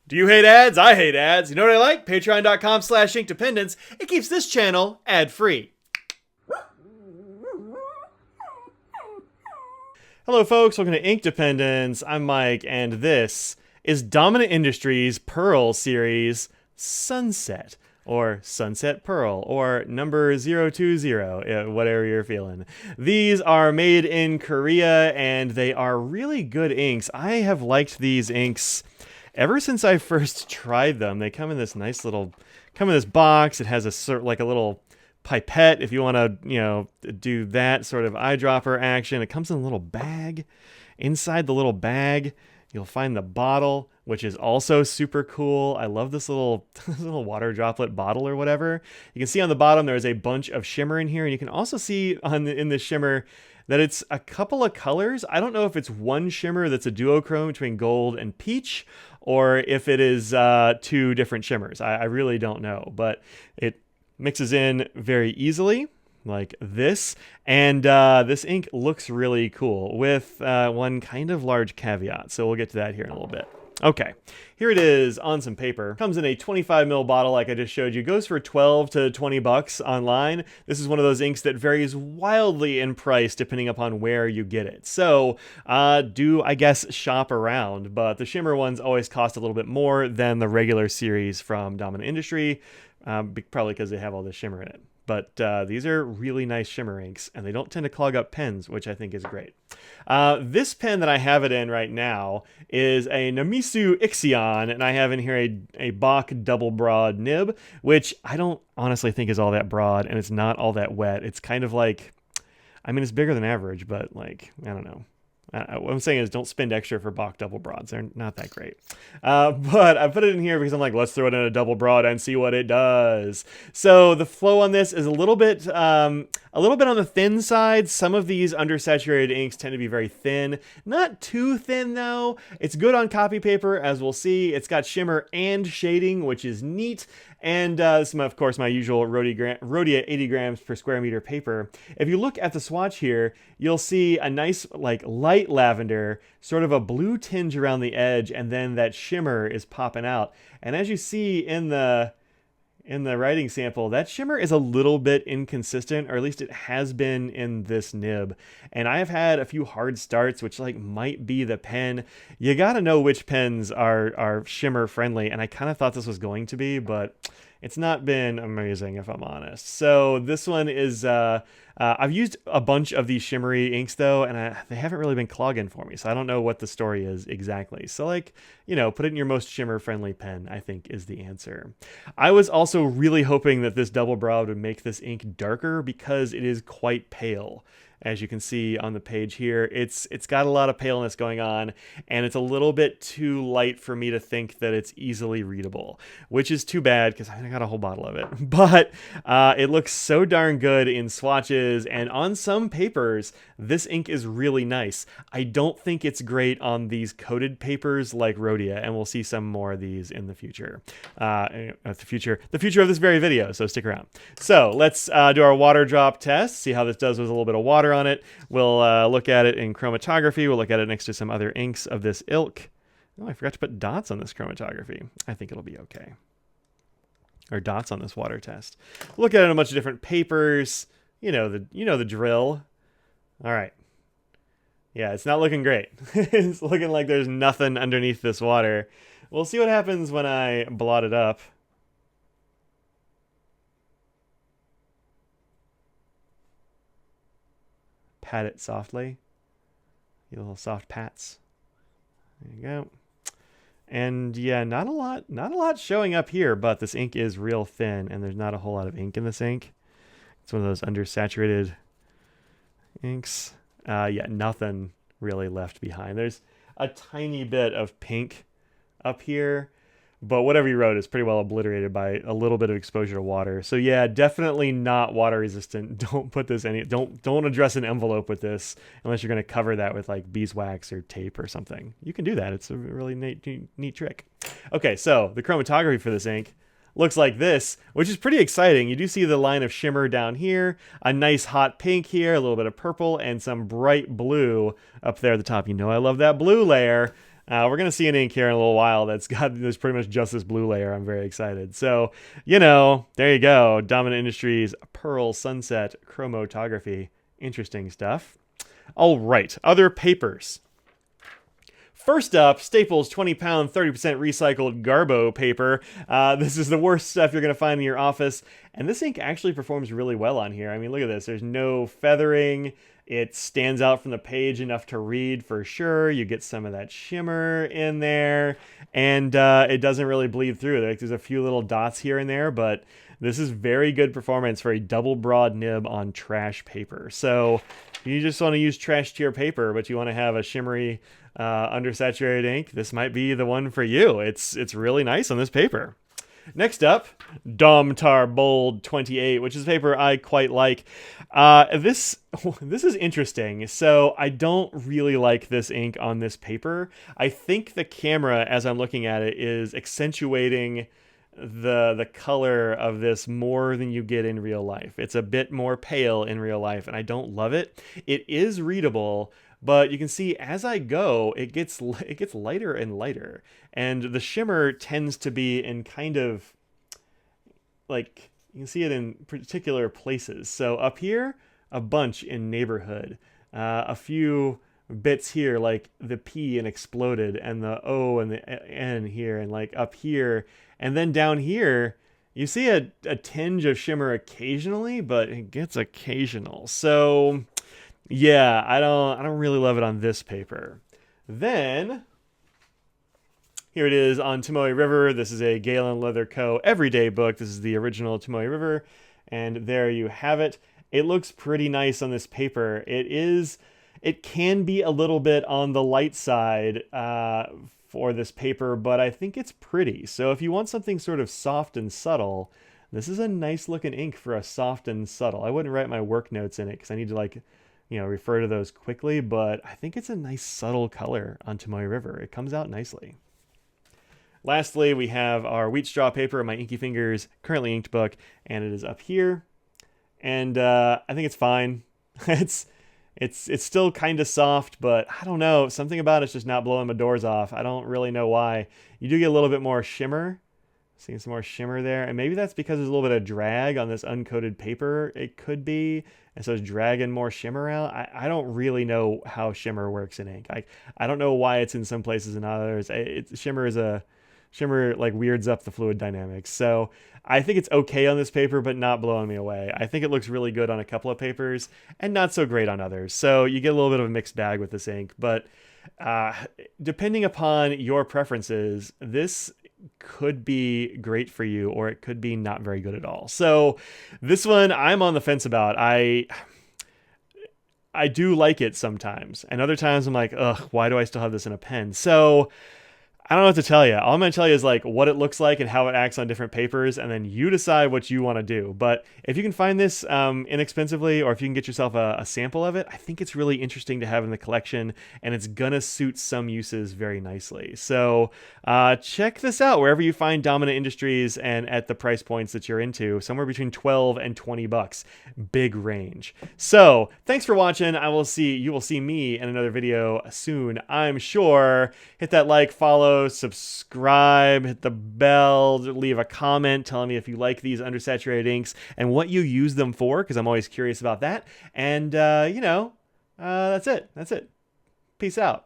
Do you hate ads? I hate ads. You know what I like? Patreon.com/inkdependence. It keeps this channel ad-free. Hello folks, welcome to Ink Dependence. I'm Mike, and this is Dominant Industries' Pearl series Sunset, or Sunset Pearl, or number 020, whatever you're feeling. These are made in Korea, and they are really good inks. I have liked these inks ever since I first tried them. They come in this nice little, box. It has a like a little pipette if you want to, do that sort of eyedropper action. It comes in a little bag. Inside the little bag, you'll find the bottle, which is also super cool. I love this little water droplet bottle or whatever. You can see on the bottom there is a bunch of shimmer in here, and you can also see in the shimmer that it's a couple of colors. I don't know if it's one shimmer that's a duochrome between gold and peach, or if it is two different shimmers. I really don't know, but it mixes in very easily like this, and this ink looks really cool with one kind of large caveat, so we'll get to that here in a little bit. Okay, here it is on some paper. Comes in a 25 ml bottle like I just showed you. Goes for 12 to 20 bucks online. This is one of those inks that varies wildly in price depending upon where you get it. So do, I guess, shop around, but the shimmer ones always cost a little bit more than the regular series from Dominant Industry, probably because they have all this shimmer in it. But these are really nice shimmer inks, and they don't tend to clog up pens, which I think is great. This pen that I have it in right now is a Namisu Ixion, and I have in here a Bach double broad nib, which I don't honestly think is all that broad, and it's not all that wet. It's kind of like, I mean, it's bigger than average, but like, I don't know. What I'm saying is don't spend extra for Bach double broads. They're not that great. But I put it in here because I'm like, let's throw it in a double broad and see what it does. So the flow on this is a little bit on the thin side. Some of these undersaturated inks tend to be very thin. Not too thin though. It's good on copy paper, as we'll see. It's got shimmer and shading, which is neat. And this is, of course, my usual Rhodia 80 grams per square meter paper. If you look at the swatch here, you'll see a nice, like, light lavender, sort of a blue tinge around the edge, and then that shimmer is popping out. And as you see in the writing sample, that shimmer is a little bit inconsistent, or at least it has been in this nib. And I have had a few hard starts, which like might be the pen. You gotta know which pens are shimmer friendly, and I kind of thought this was going to be, but it's not been amazing, if I'm honest. So this one is, I've used a bunch of these shimmery inks though, and they haven't really been clogging for me. So I don't know what the story is exactly. So like, put it in your most shimmer friendly pen, I think is the answer. I was also really hoping that this double broad would make this ink darker because it is quite pale. As you can see on the page here, it's got a lot of paleness going on, and it's a little bit too light for me to think that it's easily readable, which is too bad because I got a whole bottle of it. But it looks so darn good in swatches, and on some papers, this ink is really nice. I don't think it's great on these coated papers like Rhodia, and we'll see some more of these in the future. The future of this very video, so stick around. So let's do our water drop test, see how this does with a little bit of water on it. We'll look at it in chromatography. We'll look at it next to some other inks of this ilk. Oh, I forgot to put dots on this chromatography. I think it'll be okay. Or dots on this water test. Look at it on a bunch of different papers. You know the drill. All right. Yeah, it's not looking great. It's looking like there's nothing underneath this water. We'll see what happens when I blot it up. Pat it softly. Get little soft pats. There you go. And yeah, not a lot showing up here, but this ink is real thin, and there's not a whole lot of ink in this ink. It's one of those undersaturated inks. Yeah, nothing really left behind. There's a tiny bit of pink up here, but whatever you wrote is pretty well obliterated by a little bit of exposure to water. So yeah, definitely not water resistant. Don't put this don't address an envelope with this unless you're going to cover that with like beeswax or tape or something. You can do that. It's a really neat trick. Okay, so the chromatography for this ink looks like this, which is pretty exciting. You do see the line of shimmer down here, a nice hot pink here, a little bit of purple, and some bright blue up there at the top. You know I love that blue layer. We're going to see an ink here in a little while that's pretty much just this blue layer. I'm very excited. So, you know, there you go. Dominant Industries Pearl Sunset Chromatography. Interesting stuff. All right, other papers. First up, Staples 20-pound, 30% recycled Garbo paper. This is the worst stuff you're going to find in your office. And this ink actually performs really well on here. I mean, look at this. There's no feathering. It stands out from the page enough to read for sure. You get some of that shimmer in there. And it doesn't really bleed through. There's a few little dots here and there, but this is very good performance for a double broad nib on trash paper. So if you just want to use trash tier paper, but you want to have a shimmery undersaturated ink, this might be the one for you. It's really nice on this paper. Next up, Domtar Bold 28, which is a paper I quite like. This is interesting. So I don't really like this ink on this paper. I think the camera, as I'm looking at it, is accentuating the color of this more than you get in real life. It's a bit more pale in real life, and I don't love it. It is readable, but you can see as I go, it gets lighter and lighter, and the shimmer tends to be in kind of like, you can see it in particular places. So up here, a bunch in neighborhood, a few bits here like the P and exploded, and the O and the N here, and like up here, and then down here you see a tinge of shimmer occasionally, but it gets occasional. So yeah, I don't really love it on this paper. Then here it is on Tomoe River. This is a Galen Leather Co. everyday book. This is the original Tomoe River, and there you have it. It looks pretty nice on this paper. It can be a little bit on the light side for this paper, but I think it's pretty. So if you want something sort of soft and subtle, this is a nice looking ink for a soft and subtle. I wouldn't write my work notes in it because I need to refer to those quickly, but I think it's a nice subtle color on Tomoe River. It comes out nicely. Lastly, we have our wheat straw paper, my Inky Fingers currently inked book, and it is up here. And I think it's fine. It's still kind of soft, but I don't know. Something about it's just not blowing my doors off. I don't really know why. You do get a little bit more shimmer. Seeing some more shimmer there. And maybe that's because there's a little bit of drag on this uncoated paper. It could be. And so it's dragging more shimmer out. I don't really know how shimmer works in ink. I don't know why it's in some places and not others. Shimmer like weirds up the fluid dynamics. So I think it's okay on this paper, but not blowing me away. I think it looks really good on a couple of papers and not so great on others. So you get a little bit of a mixed bag with this ink, but depending upon your preferences, this could be great for you, or it could be not very good at all. So this one I'm on the fence about. I do like it sometimes, and other times I'm like, ugh, why do I still have this in a pen? So I don't know what to tell you. All I'm going to tell you is like what it looks like and how it acts on different papers, and then you decide what you want to do. But if you can find this inexpensively, or if you can get yourself a sample of it, I think it's really interesting to have in the collection, and it's going to suit some uses very nicely. So check this out wherever you find Dominant Industries and at the price points that you're into, somewhere between 12 and 20 bucks. Big range. So thanks for watching. You will see me in another video soon, I'm sure. Hit that like, follow, subscribe, hit the bell, leave a comment telling me if you like these undersaturated inks and what you use them for, because I'm always curious about that. And that's it. Peace out.